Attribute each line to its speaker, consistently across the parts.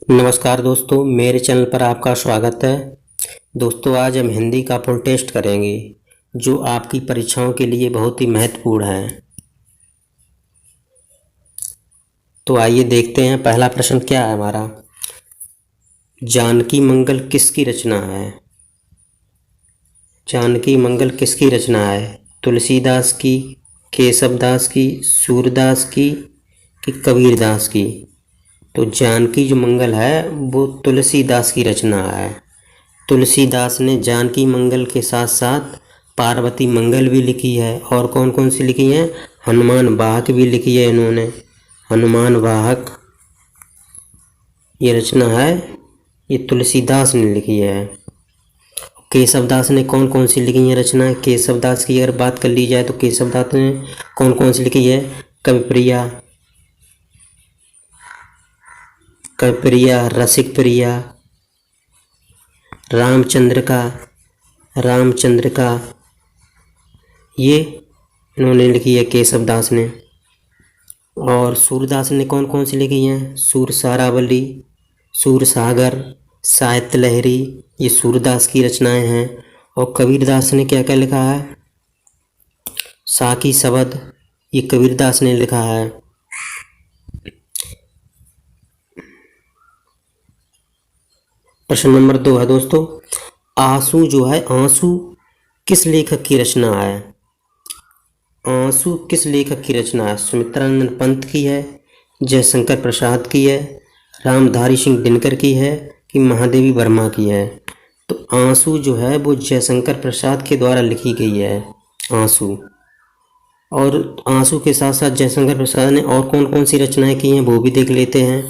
Speaker 1: नमस्कार दोस्तों, मेरे चैनल पर आपका स्वागत है। दोस्तों, आज हम हिंदी का फुल टेस्ट करेंगे जो आपकी परीक्षाओं के लिए बहुत ही महत्वपूर्ण है। तो आइए देखते हैं पहला प्रश्न क्या है हमारा। जानकी मंगल किसकी रचना है? जानकी मंगल किसकी रचना है? तुलसीदास की, केशवदास की, सूरदास की कि कबीरदास की? तो जानकी जो मंगल है वो तुलसीदास की रचना है। तुलसीदास ने जानकी मंगल के साथ साथ पार्वती मंगल भी लिखी है। और कौन कौन सी लिखी है? हनुमान वाहक भी लिखी है इन्होंने। हनुमान वाहक ये रचना है, ये तुलसीदास ने लिखी है। केशवदास ने कौन कौन सी लिखी है रचना? केशवदास की अगर बात कर ली जाए तो केशवदास ने कौन कौन सी लिखी है? कविप्रिया, कविप्रिया, रसिक प्रिया, रामचंद्र का ये इन्होंने लिखी है केशवदास ने। और सूरदास ने कौन कौन सी लिखी हैं? सूर सारावली, सूर सागर, साहित्य लहरी, ये सूरदास की रचनाएं हैं। और कबीरदास ने क्या क्या लिखा है? साकी शबद, ये कबीरदास ने लिखा है। प्रश्न नंबर 2 है दोस्तों, आंसू जो है, आंसू किस लेखक की रचना है? आंसू किस लेखक की रचना है? सुमित्रानंद पंत की है, जयशंकर प्रसाद की है, रामधारी सिंह दिनकर की है कि महादेवी वर्मा की है? तो आंसू जो है वो जयशंकर प्रसाद के द्वारा लिखी गई है, आंसू। और आंसू के साथ साथ जयशंकर प्रसाद ने और कौन कौन सी रचनाएं की हैं वो भी देख लेते हैं।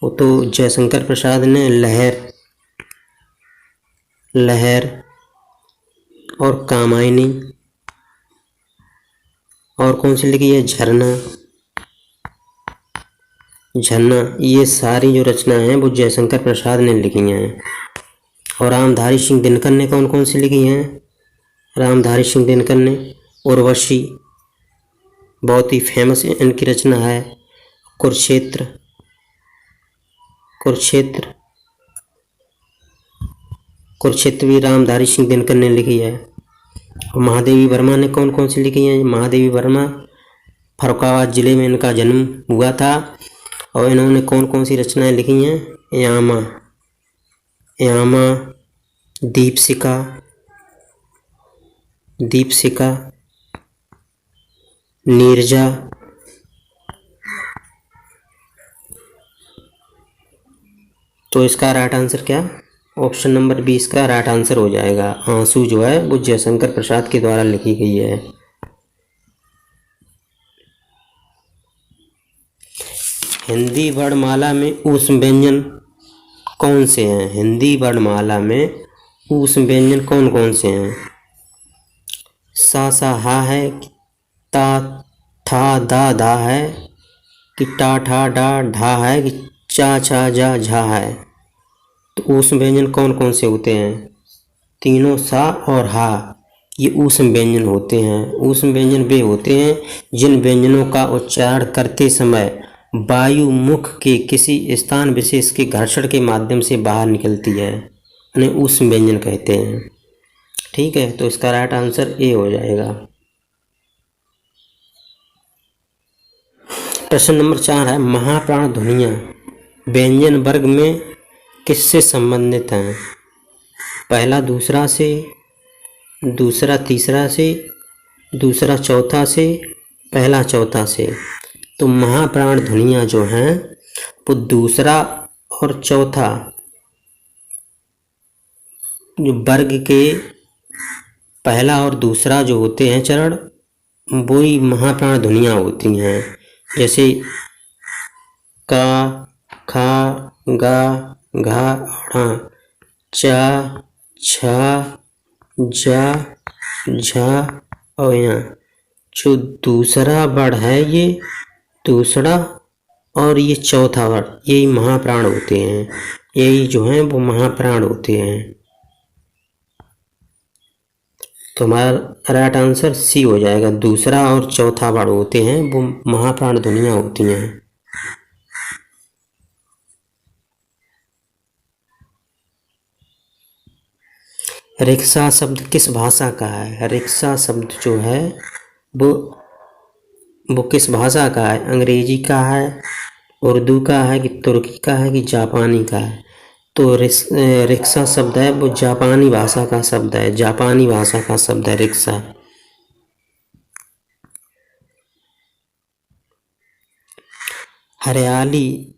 Speaker 1: वो तो जयशंकर प्रसाद ने लहर और कामायनी, और कौन सी लिखी है? झरना, ये सारी जो रचनाएं हैं वो जयशंकर प्रसाद ने लिखी हैं। और रामधारी सिंह दिनकर ने कौन कौन सी लिखी हैं? रामधारी सिंह दिनकर ने उर्वशी, बहुत ही फेमस इनकी रचना है। कुरुक्षेत्र भी रामधारी सिंह दिनकर ने लिखी है। और महादेवी वर्मा ने कौन कौन सी लिखी हैं? महादेवी वर्मा फर्रुखाबाद जिले में इनका जन्म हुआ था। और इन्होंने कौन कौन सी रचनाएं लिखी हैं? यामा, दीपशिका, नीरजा। तो इसका राइट आंसर क्या? ऑप्शन नंबर 20 का राइट आंसर हो जाएगा। आंसू जो है वो जयशंकर प्रसाद के द्वारा लिखी गई है। हिंदी वर्णमाला में ऊष्म व्यंजन कौन से हैं? हिंदी वर्णमाला में ऊष्म व्यंजन कौन कौन से हैं? सा हा है, ता था दा धा है कि टा ठा डा ढा है कि चा छा जा झा है? तो ऊष्म व्यंजन कौन कौन से होते हैं? तीनों सा और हा ये ऊष्म व्यंजन होते हैं। ऊष्म व्यंजन वे होते हैं जिन व्यंजनों का उच्चारण करते समय वायु मुख के किसी स्थान विशेष के घर्षण के माध्यम से बाहर निकलती है, उन्हें ऊष्म व्यंजन कहते हैं। ठीक है, तो इसका राइट आंसर ए हो जाएगा। प्रश्न नंबर 4 है, महाप्राण ध्वनियाँ व्यंजन वर्ग में किससे संबंधित हैं? पहला दूसरा से, दूसरा तीसरा से, दूसरा चौथा से, पहला चौथा से। तो महाप्राण ध्वनियाँ जो हैं वो दूसरा और चौथा जो वर्ग के पहला और दूसरा जो होते हैं चरण, वो ही महाप्राण ध्वनियाँ होती हैं। जैसे का, खा, गा, घा, ढ़ा, चा, छा, जा, झा और यहाँ जो दूसरा वर्ण है ये दूसरा और ये चौथा वर्ण, यही महाप्राण होते हैं। यही जो हैं वो महाप्राण होते हैं। तो हमारा राइट आंसर सी हो जाएगा। दूसरा और चौथा वर्ण होते हैं वो महाप्राण ध्वनियाँ होती हैं। रिक्शा शब्द किस भाषा का है? रिक्शा शब्द जो है वो वो किस भाषा का है? अंग्रेजी का है, उर्दू का है, कि तुर्की का है, कि जापानी का है? तो रिक्शा शब्द है वो जापानी भाषा का शब्द है, जापानी भाषा का शब्द है रिक्शा। हरियाली,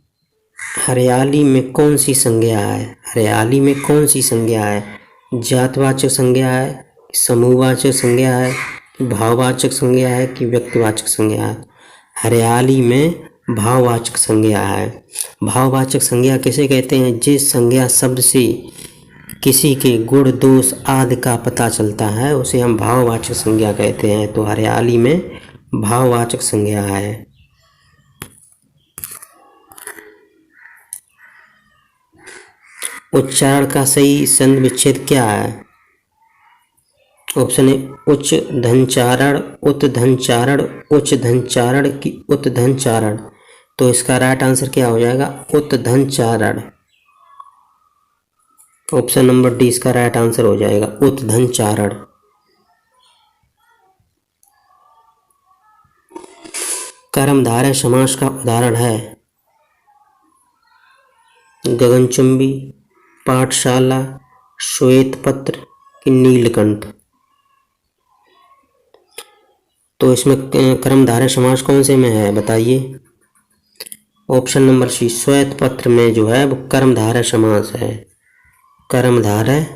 Speaker 1: हरियाली में कौन सी संज्ञा है? हरियाली में कौन सी संज्ञा है? जातवाचक संज्ञा है, समूहवाचक संज्ञा है, भाववाचक संज्ञा है, कि व्यक्तिवाचक संज्ञा है? हरियाली में भाववाचक संज्ञा है। भाववाचक संज्ञा किसे कहते हैं? जिस संज्ञा शब्द से किसी के गुण दोष आदि का पता चलता है उसे हम भाववाचक संज्ञा कहते हैं। तो हरियाली में भाववाचक संज्ञा है। उच्चारण का सही संधि विच्छेद क्या है? ऑप्शन ए उच्च धनचारण, उत धनचारण, उच्च धनचारण, की उत धनचारण? तो इसका राइट आंसर क्या हो जाएगा? उत धनचारण। ऑप्शन नंबर डी इसका राइट आंसर हो जाएगा, उत धनचारण। कर्मधारय समास का उदाहरण है गगनचुंबी, पाठशाला, श्वेत पत्र, कि नीलकंठ? तो इसमें कर्मधारय समास कौन से में है बताइए? ऑप्शन नंबर सी श्वेत पत्र में जो है वो कर्मधारय समास है, कर्मधारय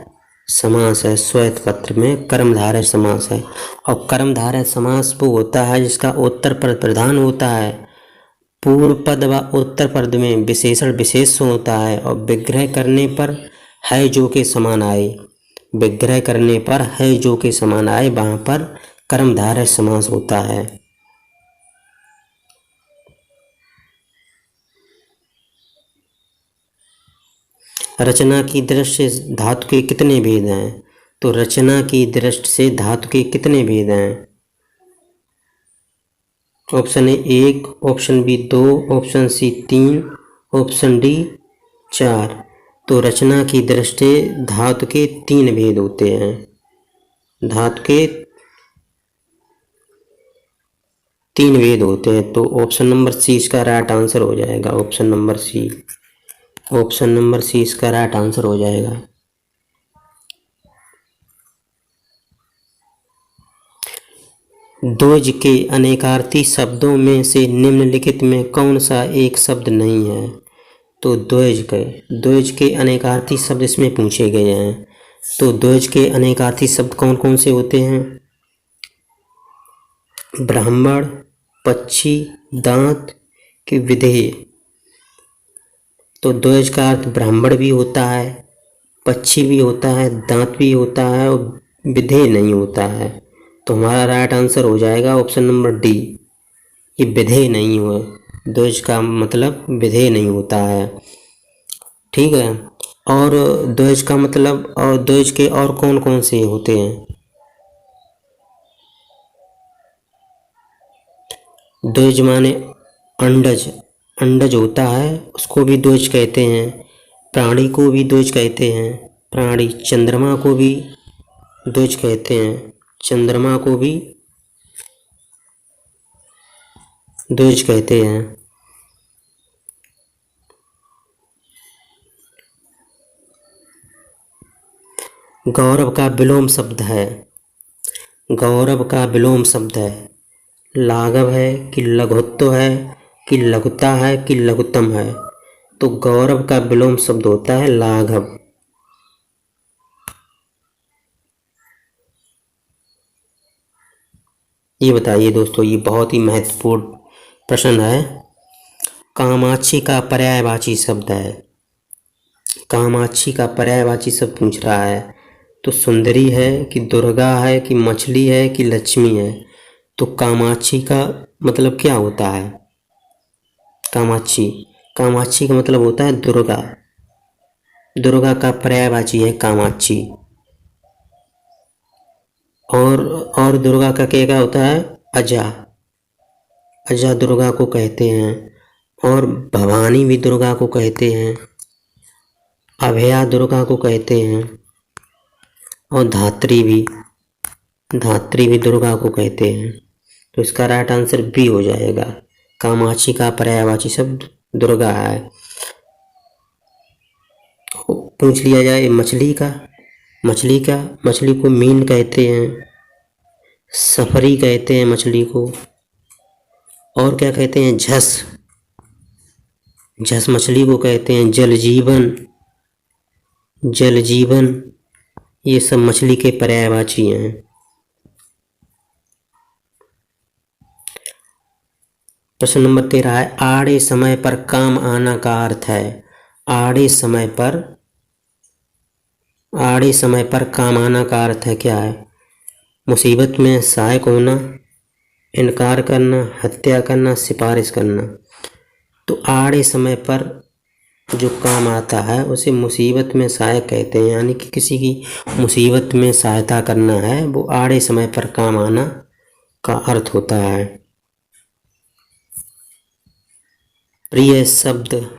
Speaker 1: समास है। श्वेत पत्र में कर्मधारय समास है। और कर्मधारय समास वो होता है जिसका उत्तर पद प्रधान होता है, पूर्व पद व उत्तर पद में विशेषण विशेष होता है, और विग्रह करने पर है जो के समान आए, विग्रह करने पर है जो के समान आए वहाँ पर कर्मधारय समास होता है। रचना की दृष्टि से धातु के कितने भेद हैं? तो रचना की दृष्टि से धातु के कितने भेद हैं? Option A 1, option B 2, option C 3, option D 4। तो रचना की दृष्टि धातु के 3 भेद होते हैं, धातु के 3 भेद होते हैं। तो ऑप्शन नंबर सी इसका राइट आंसर हो जाएगा, option number C, option number C इसका राइट आंसर हो जाएगा। द्विज के अनेकार्थी शब्दों में से निम्नलिखित में कौन सा एक शब्द नहीं है? तो द्विज के अनेकार्थी शब्द इसमें पूछे गए हैं। तो द्विज के अनेकार्थी शब्द कौन कौन से होते हैं? ब्राह्मण, पक्षी, दांत, कि विधेय? तो द्विज का अर्थ ब्राह्मण भी होता है, पक्षी भी होता है, दांत भी होता है, और विधेय नहीं होता है। तो हमारा राइट आंसर हो जाएगा ऑप्शन नंबर डी, ये विधेय नहीं हुआ। द्विज का मतलब विधेय नहीं होता है, ठीक है। और द्विज का मतलब, और द्विज के और कौन कौन से होते हैं? द्विज माने अंडज, अंडज होता है उसको भी द्विज कहते हैं। प्राणी को भी द्विज कहते हैं, प्राणी। चंद्रमा को भी द्विज कहते हैं, चंद्रमा को भी द्विज कहते हैं। गौरव का विलोम शब्द है, गौरव का विलोम शब्द है लाघव है, कि लघुत्व है, कि लघुता है, कि लघुत्तम है? तो गौरव का विलोम शब्द होता है लाघव। ये बताइए दोस्तों, ये बहुत ही महत्वपूर्ण प्रश्न है। कामाक्षी का पर्यायवाची शब्द है, कामाक्षी का पर्यायवाची शब्द पूछ रहा है। तो सुंदरी है, कि दुर्गा है, कि मछली है, कि लक्ष्मी है? तो कामाक्षी का मतलब क्या होता है? कामाक्षी, कामाक्षी का मतलब होता है दुर्गा, दुर्गा का पर्यायवाची है कामाक्षी। और दुर्गा का क्या होता है? अजा, अजा दुर्गा को कहते हैं। और भवानी भी दुर्गा को कहते हैं, अभया दुर्गा को कहते हैं। और धात्री भी दुर्गा को कहते हैं। तो इसका राइट आंसर बी हो जाएगा। कामाक्षी का पर्यायवाची शब्द दुर्गा है। पूछ लिया जाए मछली को मीन कहते हैं, सफरी कहते हैं मछली को, और क्या कहते हैं, झस मछली को कहते हैं, जल जीवन, ये सब मछली के पर्यायवाची हैं। प्रश्न नंबर 13 है, आड़े समय पर काम आना का अर्थ है। आड़े समय पर काम आना का अर्थ है क्या है? मुसीबत में सहायक होना, इनकार करना, हत्या करना, सिफारिश करना। तो आड़े समय पर जो काम आता है उसे मुसीबत में सहायक कहते हैं, यानी कि किसी की मुसीबत में सहायता करना है, वो आड़े समय पर काम आना का अर्थ होता है। प्रिय शब्द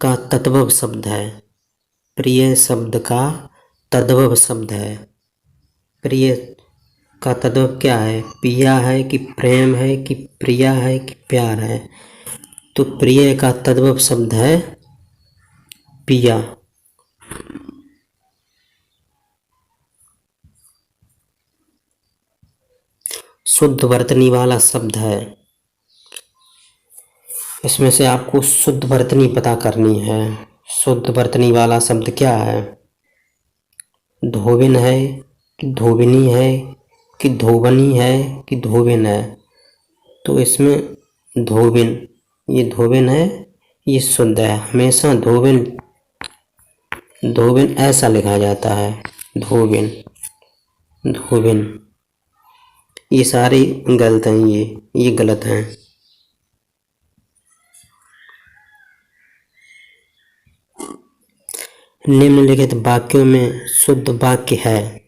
Speaker 1: का तद्भव शब्द है। प्रिय शब्द का तद्भव शब्द है। प्रिय का तद्भव क्या है? पिया है कि प्रेम है कि प्रिया है कि प्यार है? तो प्रिय का तद्भव शब्द है पिया। शुद्ध वर्तनी वाला शब्द है। इसमें से आपको शुद्ध वर्तनी पता करनी है। शुद्ध वर्तनी वाला शब्द क्या है? धोबिन है कि धोबिनी है कि धोबनी है कि धोबिन है? तो इसमें धोबिन, ये धोबिन है, ये शुद्ध है। हमेशा धोबिन ऐसा लिखा जाता है, धोबिन। ये सारी गलत हैं, ये गलत हैं। निम्नलिखित वाक्यों में शुद्ध वाक्य है।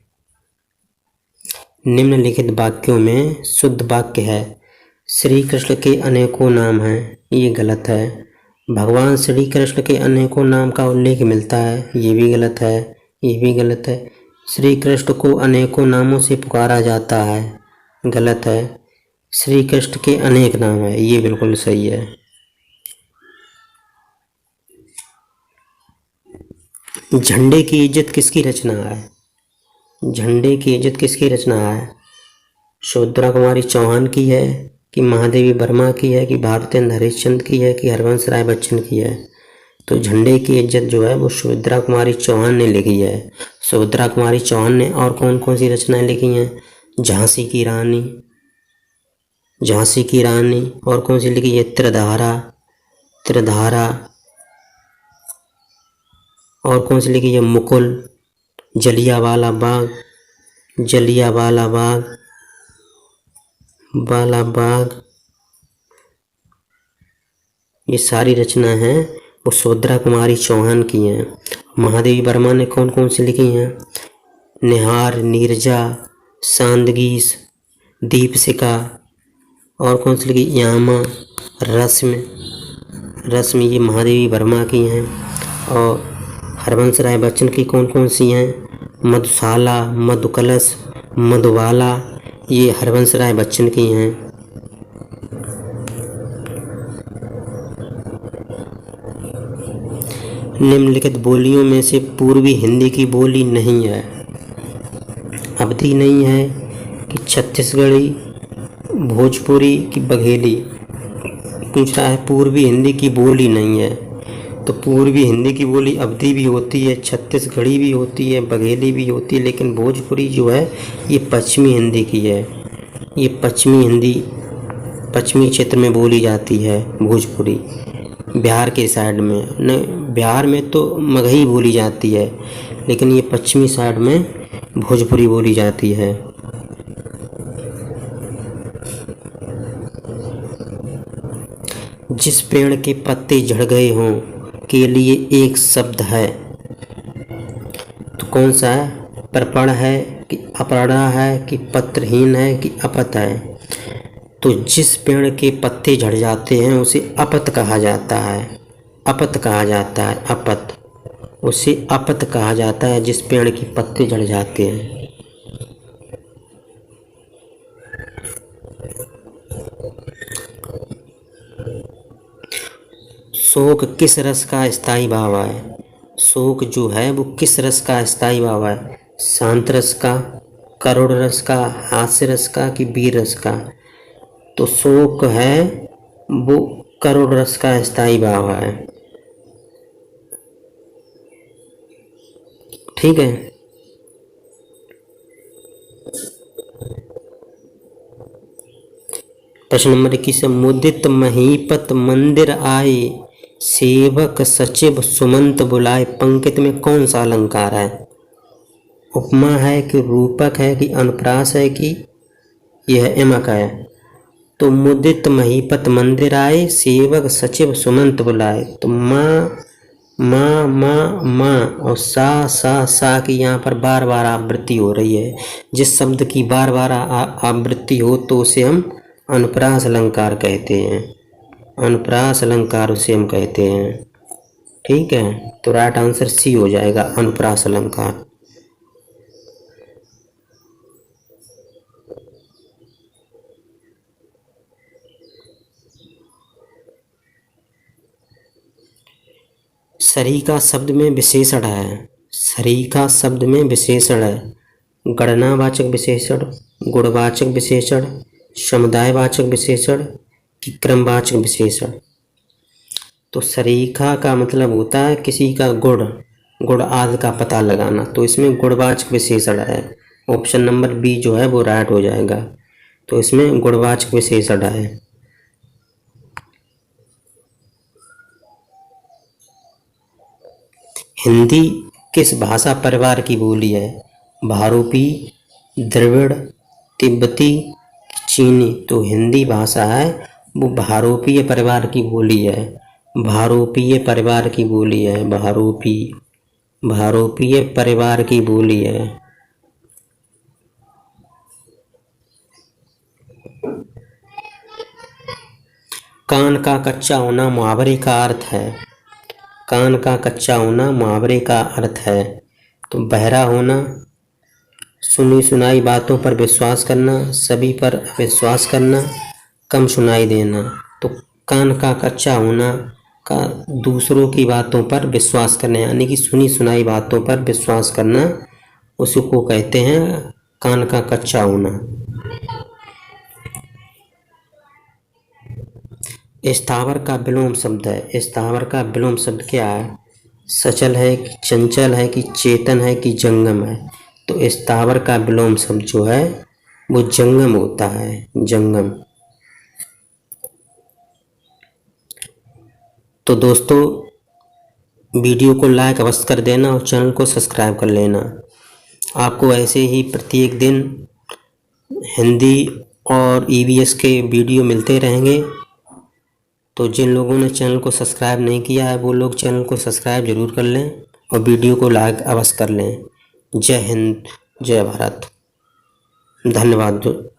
Speaker 1: निम्नलिखित वाक्यों में शुद्ध वाक्य है। श्री कृष्ण के अनेकों नाम हैं, ये गलत है। भगवान श्री कृष्ण के अनेकों नाम का उल्लेख मिलता है, ये भी गलत है, ये भी गलत है। श्री कृष्ण को अनेकों नामों से पुकारा जाता है, गलत है। श्री कृष्ण के अनेक नाम है, ये बिल्कुल सही है। झंडे की इज्जत किसकी रचना है? झंडे की इज्जत किसकी रचना है? सुभद्रा कुमारी चौहान की है कि महादेवी वर्मा की है कि भारतेंद्र हरिश्चंद्र की है कि हरवंश राय बच्चन की है? तो झंडे की इज्जत जो है वो सुभद्रा कुमारी चौहान ने लिखी है। सुभद्रा कुमारी चौहान ने और कौन कौन सी रचनाएं लिखी हैं? झांसी की रानी, और कौन सी लिखी है? त्रिधारा, और कौन सी लिखी है? मुकुल, जलियांवाला बाग, ये सारी रचना हैं वो सुभद्रा कुमारी चौहान की हैं। महादेवी वर्मा ने कौन कौन सी लिखी हैं? निहार, नीरजा, सांदगीस, दीपशिखा, और कौन सी लिखी? यामा, रश्मि, ये महादेवी वर्मा की हैं। और हरवंश राय बच्चन की कौन कौन सी हैं? मधुशाला, मधुकलश, मधुबाला, ये हरवंश राय बच्चन की हैं। निम्नलिखित बोलियों में से पूर्वी हिंदी की बोली नहीं है। अवधी नहीं है कि छत्तीसगढ़ी, भोजपुरी की बघेली? पूछ रहा है पूर्वी हिंदी की बोली नहीं है। तो पूर्वी हिंदी की बोली अवधी भी होती है, छत्तीसगढ़ी भी होती है, बघेली भी होती है, लेकिन भोजपुरी जो है ये पश्चिमी हिंदी की है। ये पश्चिमी क्षेत्र में बोली जाती है भोजपुरी। बिहार के साइड में न, बिहार में तो मगही बोली जाती है, लेकिन ये पश्चिमी साइड में भोजपुरी बोली जाती है। जिस पेड़ के पत्ते झड़ गए हों के लिए एक शब्द है, तो कौन सा है? परपड़ है कि अपड़ा है कि पत्रहीन है कि अपत है? तो जिस पेड़ के पत्ते झड़ जाते हैं उसे अपत कहा जाता है। अपत। उसे अपत कहा जाता है, जिस पेड़ की पत्ते झड़ जाते हैं। शोक किस रस का स्थायी भाव है? शोक जो है वो किस रस का स्थायी भाव है? शांत रस का, करुण रस का, हास्य रस का कि वीर रस का? तो शोक है वो करुण रस का स्थायी भाव है। ठीक है। प्रश्न नंबर 21, मुदित महीपत मंदिर आए, सेवक सचिव सुमंत बुलाए, पंक्ति में कौन सा अलंकार है? उपमा है कि रूपक है कि अनुप्रास है कि यह यमक है? तो मुदित महीपत मंदिर आए, सेवक सचिव सुमंत बुलाए। तो माँ माँ माँ माँ और सा की यहाँ पर बार बार आवृत्ति हो रही है। जिस शब्द की बार बार आवृत्ति हो तो उसे हम अनुप्रास अलंकार कहते हैं। अनुप्रास अलंकार उसे हम कहते हैं। ठीक है, तो राइट आंसर सी हो जाएगा, अनुप्रास अलंकार। सरीका शब्द में विशेषण है। सरीका शब्द में विशेषण है। गणनावाचक विशेषण, गुणवाचक विशेषण, समुदायवाचक विशेषण कि क्रमवाचक विशेषण? तो सरीखा का मतलब होता है किसी का गुण आदि का पता लगाना, तो इसमें गुणवाचक विशेषण है। ऑप्शन नंबर बी जो है वो राइट हो जाएगा। तो इसमें गुणवाचक विशेषण है। हिंदी किस भाषा परिवार की बोली है? भारूपी, द्रविड़, तिब्बती, चीनी? तो हिंदी भाषा है वो भारूपीय परिवार की बोली है। भारूपीय परिवार की बोली है। भारूपीय परिवार की बोली है। कान का कच्चा होना मुहावरे का अर्थ है। कान का कच्चा होना मुहावरे का अर्थ है। तो बहरा होना, सुनी सुनाई बातों पर विश्वास करना, सभी पर विश्वास करना, कम सुनाई देना। तो कान का कच्चा होना का दूसरों की बातों पर विश्वास करना, यानी कि सुनी सुनाई बातों पर विश्वास करना, उसको कहते हैं कान का कच्चा होना। स्थावर का विलोम शब्द है। स्थावर का विलोम शब्द क्या है? सचल है कि चंचल है कि चेतन है कि जंगम है? तो स्थावर का विलोम शब्द जो है वो जंगम होता है, जंगम। तो दोस्तों वीडियो को लाइक अवश्य कर देना और चैनल को सब्सक्राइब कर लेना। आपको ऐसे ही प्रत्येक दिन हिंदी और ईवीएस के वीडियो मिलते रहेंगे। तो जिन लोगों ने चैनल को सब्सक्राइब नहीं किया है वो लोग चैनल को सब्सक्राइब जरूर कर लें और वीडियो को लाइक अवश्य कर लें। जय हिंद, जय भारत, धन्यवाद।